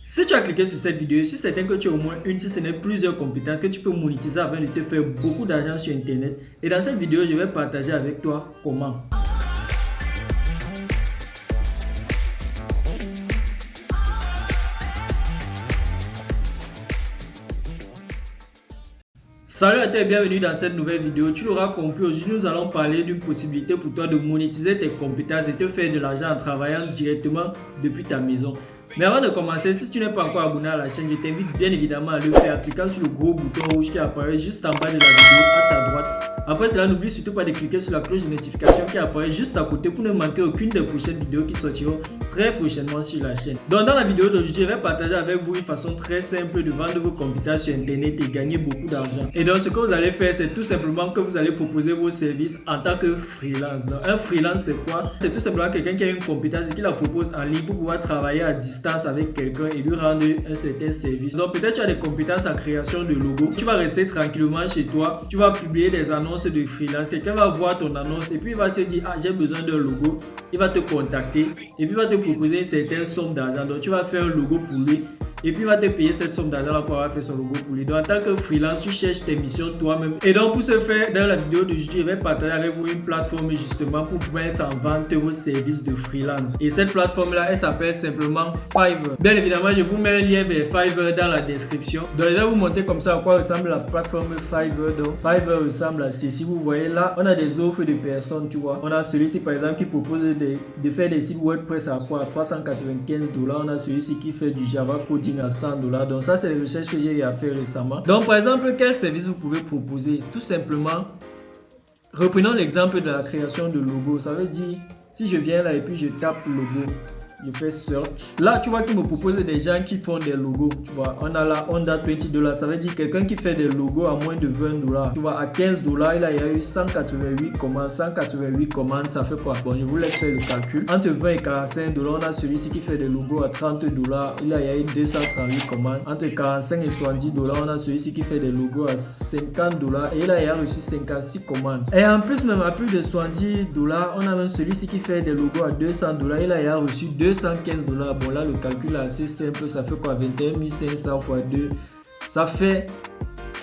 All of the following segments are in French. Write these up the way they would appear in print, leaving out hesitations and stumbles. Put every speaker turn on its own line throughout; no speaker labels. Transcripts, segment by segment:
Si tu as cliqué sur cette vidéo, je suis certain que tu as au moins une, si ce n'est plusieurs compétences que tu peux monétiser afin de te faire beaucoup d'argent sur Internet. Et dans cette vidéo, je vais partager avec toi comment. Salut à toi et bienvenue dans cette nouvelle vidéo. Tu l'auras compris, aujourd'hui nous allons parler d'une possibilité pour toi de monétiser tes compétences et te faire de l'argent en travaillant directement depuis ta maison. Mais avant de commencer, si tu n'es pas encore abonné à la chaîne, je t'invite bien évidemment à le faire en cliquant sur le gros bouton rouge qui apparaît juste en bas de la vidéo à ta droite. Après cela, n'oublie surtout pas de cliquer sur la cloche de notification qui apparaît juste à côté pour ne manquer aucune des prochaines vidéos qui sortiront très prochainement sur la chaîne. Donc dans la vidéo d'aujourd'hui, je vais partager avec vous une façon très simple de vendre vos compétences sur Internet et gagner beaucoup d'argent. Et donc ce que vous allez faire, c'est tout simplement que vous allez proposer vos services en tant que freelance. Donc un freelance, c'est quoi? C'est tout simplement quelqu'un qui a une compétence et qui la propose en ligne pour pouvoir travailler à distance avec quelqu'un et lui rendre un certain service. Donc peut-être tu as des compétences en création de logos. Tu vas rester tranquillement chez toi, tu vas publier des annonces de freelance. Quelqu'un va voir ton annonce et puis il va se dire ah, j'ai besoin d'un logo. Il va te contacter et puis il va te proposer une certaine somme d'argent. Donc tu vas faire un logo pour lui et puis il va te payer cette somme d'argent là pour avoir fait son logo pour lui. Donc en tant que freelance, tu cherches tes missions toi-même. Et donc pour ce faire, dans la vidéo d'aujourd'hui, je vais partager avec vous une plateforme justement pour pouvoir mettre en vente vos services de freelance. Et cette plateforme là, elle s'appelle simplement Fiverr. Bien évidemment, je vous mets un lien vers Fiverr dans la description. Donc je vais vous montrer comme ça à quoi ressemble la plateforme Fiverr. Donc Fiverr ressemble à ceci. Si vous voyez là, on a des offres de personnes, tu vois. On a celui-ci par exemple qui propose de faire des sites WordPress à quoi? À 395 $. On a celui-ci qui fait du Java coding à 100 $. Donc ça, c'est les recherches que j'ai fait récemment. Donc par exemple, quel service vous pouvez proposer? Tout simplement, reprenons l'exemple de la création de logo. Ça veut dire, si je viens là et puis je tape logo, je fais search. Là, tu vois qu'il me propose des gens qui font des logos. Tu vois, on a là, on a 20 $. Ça veut dire quelqu'un qui fait des logos à moins de 20 $. Tu vois, à 15 $, il y a eu 188 commandes. 188 commandes, ça fait quoi? Bon, je vous laisse faire le calcul. Entre 20 et 45 $, on a celui-ci qui fait des logos à 30 $. Il y a eu 238 commandes. Entre 45 et 70 $, on a celui-ci qui fait des logos à 50 $. Et là, il a reçu 56 commandes. Et en plus, même à plus de 70 $, on a même celui-ci qui fait des logos à 200 $. Il a reçu 215 $. Bon là le calcul est assez simple, ça fait quoi? 21 500 fois 2, ça fait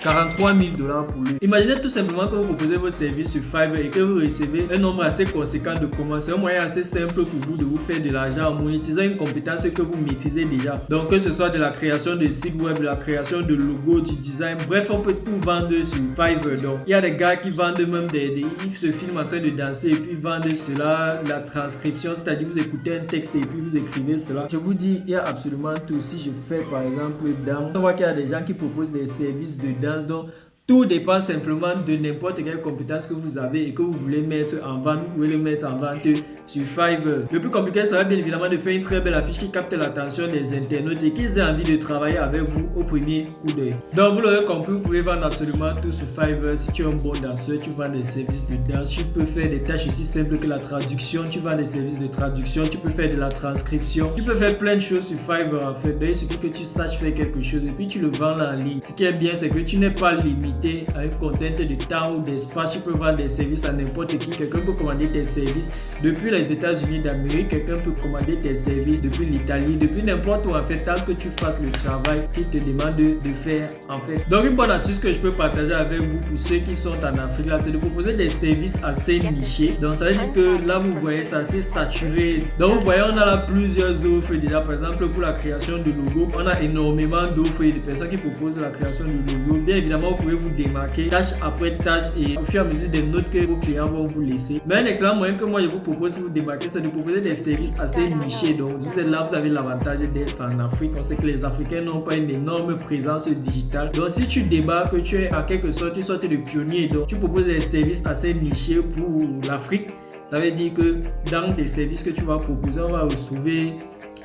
43 000 $ pour lui. Imaginez tout simplement que vous proposez vos services sur Fiverr et que vous recevez un nombre assez conséquent de commandes. C'est un moyen assez simple pour vous de vous faire de l'argent en monétisant une compétence que vous maîtrisez déjà. Donc que ce soit de la création de sites web, de la création de logos, du design, bref, on peut tout vendre sur Fiverr. Donc il y a des gars qui vendent même ils se filment en train de danser et puis vendent cela, la transcription, c'est-à-dire vous écoutez un texte et puis vous écrivez cela. Je vous dis, il y a absolument tout. Si je fais par exemple danse, on voit qu'il y a des gens qui proposent des services de danse. Donc tout dépend simplement de n'importe quelle compétence que vous avez et que vous voulez mettre en vente. Vous pouvez le mettre en vente sur Fiverr. Le plus compliqué sera bien évidemment de faire une très belle affiche qui capte l'attention des internautes et qu'ils aient envie de travailler avec vous au premier coup d'œil. Donc vous l'aurez compris, vous pouvez vendre absolument tout sur Fiverr. Si tu es un bon danseur, tu vends des services de danse. Tu peux faire des tâches aussi simples que la traduction. Tu vends des services de traduction. Tu peux faire de la transcription. Tu peux faire plein de choses sur Fiverr en fait. Il suffit que tu saches faire quelque chose et puis tu le vends en ligne. Ce qui est bien, c'est que tu n'es pas limité à une contrainte de temps ou d'espace. Tu peux vendre des services à n'importe qui. Quelqu'un peut commander tes services depuis les États-Unis d'Amérique. Quelqu'un peut commander tes services depuis l'Italie, depuis n'importe où en fait, tant que tu fasses le travail qu'il te demande de faire en fait. Donc une bonne astuce que je peux partager avec vous pour ceux qui sont en Afrique là, c'est de proposer des services assez nichés. Donc ça veut dire que là vous voyez, c'est assez saturé. Donc vous voyez, on a là plusieurs offres déjà. Par exemple pour la création de logo, on a énormément d'offres et de personnes qui proposent la création de logo. Bien évidemment, vous pouvez vous démarquer tâche après tâche et au fur et à mesure des notes que vos clients vont vous laisser. Mais un excellent moyen que moi je vous propose pour vous démarquer, c'est de proposer des services assez nichés. Donc vous êtes là, vous avez l'avantage d'être en Afrique. On sait que les Africains n'ont pas une énorme présence digitale. Donc si tu débarques, tu es en quelque sorte une sorte de pionnier. Donc tu proposes des services assez nichés pour l'Afrique. Ça veut dire que dans des services que tu vas proposer, on va retrouver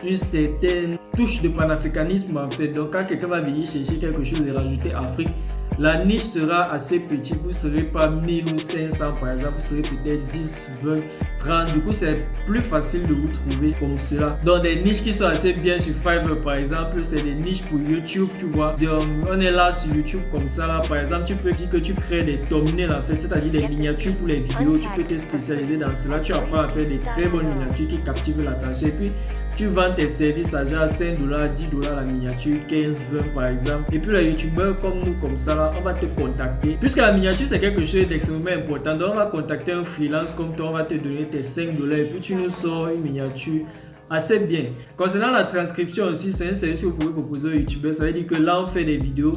une certaine touche de panafricanisme en fait. Donc quand quelqu'un va venir chercher quelque chose et rajouter Afrique, la niche sera assez petite. Vous ne serez pas 1000 ou 500 par exemple, vous serez peut-être 10, 20, 30. Du coup, c'est plus facile de vous trouver comme cela. Donc, des niches qui sont assez bien sur Fiverr par exemple, c'est des niches pour YouTube, tu vois. Donc, on est là sur YouTube comme ça là. Par exemple, tu peux dire que tu crées des thumbnails en fait, c'est-à-dire des miniatures pour les vidéos. Tu peux te spécialiser dans cela. Tu apprends à faire des très bonnes miniatures qui captivent l'attention. Et puis, tu vends tes services à genre 5 $, 10 $ la miniature, 15, 20 par exemple. Et puis les youtubeurs comme nous, comme ça là, on va te contacter. Puisque la miniature c'est quelque chose d'extrêmement important, donc on va contacter un freelance comme toi, on va te donner tes 5 $ et puis tu nous sors une miniature assez bien. Concernant la transcription aussi, c'est un service que vous pouvez proposer aux youtubeurs. Ça veut dire que là on fait des vidéos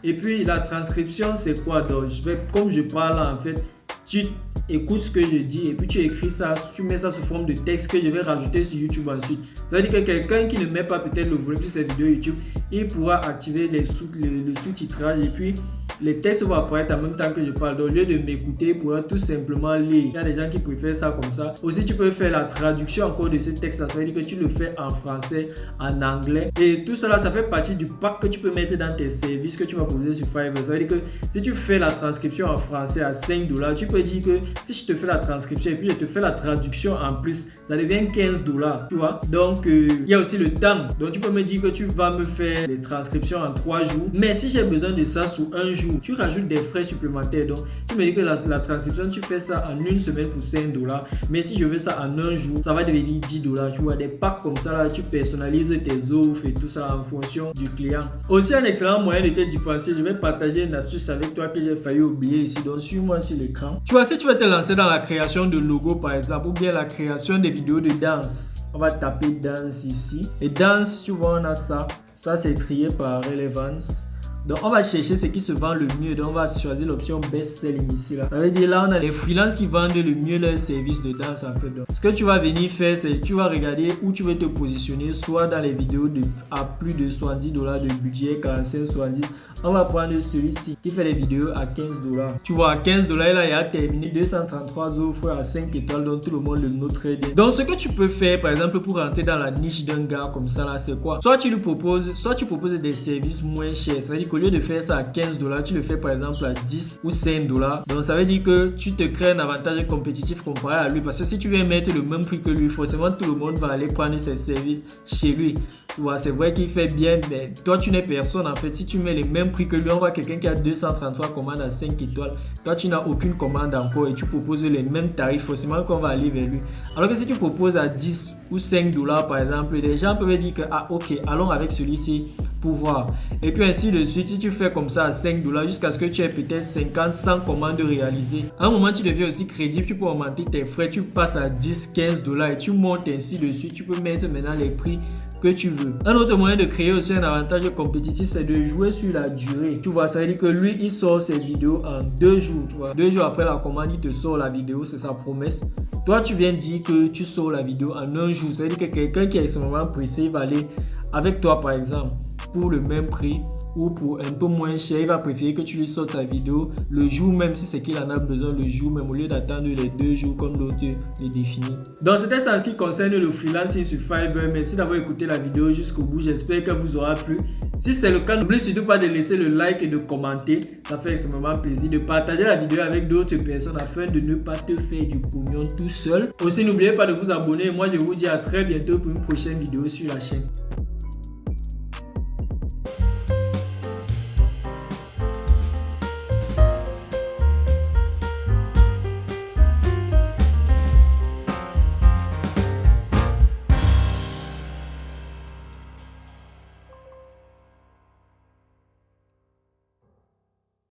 et puis la transcription c'est quoi? Donc comme je parle là, en fait, tu écoutes ce que je dis et puis tu écris ça, tu mets ça sous forme de texte que je vais rajouter sur YouTube ensuite. Ça veut dire que quelqu'un qui ne met pas peut-être le volume sur ses vidéos YouTube, il pourra activer le sous-titrage et puis les textes vont apparaître en même temps que je parle. Donc, au lieu de m'écouter, il pourra tout simplement lire. Il y a des gens qui préfèrent ça comme ça. Aussi, tu peux faire la traduction encore de ce texte-là. Ça veut dire que tu le fais en français, en anglais. Et tout cela, ça fait partie du pack que tu peux mettre dans tes services que tu vas poser sur Fiverr. Ça veut dire que si tu fais la transcription en français à 5 $, tu peux dire que si je te fais la transcription et puis je te fais la traduction en plus, ça devient 15 $. Tu vois? Donc, il y a aussi le temps. Donc, tu peux me dire que tu vas me faire les transcriptions en 3 jours. Mais si j'ai besoin de ça sous un jour, tu rajoutes des frais supplémentaires. Donc, tu me dis que la transcription, tu fais ça en une semaine pour 5 $. Mais si je veux ça en un jour, ça va devenir 10 $. Tu vois, des packs comme ça, là, tu personnalises tes offres et tout ça en fonction du client. Aussi, un excellent moyen de te différencier. Je vais partager une astuce avec toi que j'ai failli oublier ici. Donc, suis-moi sur l'écran. Tu vois, si tu veux te lancer dans la création de logos, par exemple, ou bien la création des vidéos de danse, on va taper danse ici. Et danse, tu vois, on a ça. Ça, c'est trié par relevance. Donc, on va chercher ce qui se vend le mieux. Donc, on va choisir l'option Best Selling ici. Là. Ça veut dire là, on a les freelances qui vendent le mieux leurs services de danse en fait. Donc, ce que tu vas venir faire, c'est tu vas regarder où tu veux te positionner, soit dans les vidéos à plus de 70 $ de budget, 45, 70. On va prendre celui-ci qui fait les vidéos à 15 $. Tu vois, à 15 $, là, il a terminé 233 offres à 5 étoiles, donc tout le monde le note très bien. Donc, ce que tu peux faire, par exemple, pour rentrer dans la niche d'un gars comme ça, là, c'est quoi? Soit tu proposes des services moins chers. Ça veut dire qu'au lieu de faire ça à 15 $, tu le fais par exemple à 10 ou 5 $. Donc, ça veut dire que tu te crées un avantage compétitif comparé à lui. Parce que si tu viens mettre le même prix que lui, forcément, tout le monde va aller prendre ses services chez lui. Tu vois, c'est vrai qu'il fait bien, mais toi, tu n'es personne. En fait, si tu mets les mêmes prix que lui, on voit quelqu'un qui a 233 commandes à 5 étoiles. Toi, tu n'as aucune commande encore et tu proposes les mêmes tarifs. Forcément qu'on va aller vers lui. Alors que si tu proposes à 10 ou 5 $, par exemple, les gens peuvent dire que, ah, ok, allons avec celui-ci pour voir. Et puis ainsi de suite, si tu fais comme ça à 5 $ jusqu'à ce que tu aies peut-être 50, 100 commandes réalisées. À un moment, tu deviens aussi crédible, tu peux augmenter tes frais, tu passes à 10, 15 $ et tu montes ainsi de suite. Tu peux mettre maintenant les prix que tu veux. Un autre moyen de créer aussi un avantage compétitif, c'est de jouer sur la durée. Tu vois, ça veut dire que lui, il sort ses vidéos en 2 jours. Tu vois, 2 jours après la commande, il te sort la vidéo, c'est sa promesse. Toi, tu viens dire que tu sors la vidéo en 1 jour. Ça veut dire que quelqu'un qui est extrêmement pressé, il va aller avec toi, par exemple, pour le même prix ou pour un peu moins cher, il va préférer que tu lui sortes sa vidéo le jour même si c'est qu'il en a besoin le jour même au lieu d'attendre les 2 jours comme l'autre les définit. Donc c'était ça en ce qui concerne le freelancing sur Fiverr. Merci d'avoir écouté la vidéo jusqu'au bout. J'espère que vous aura plu. Si c'est le cas, n'oubliez surtout pas de laisser le like et de commenter. Ça fait extrêmement plaisir. De partager la vidéo avec d'autres personnes afin de ne pas te faire du pognon tout seul. Aussi, n'oubliez pas de vous abonner. Moi, je vous dis à très bientôt pour une prochaine vidéo sur la chaîne.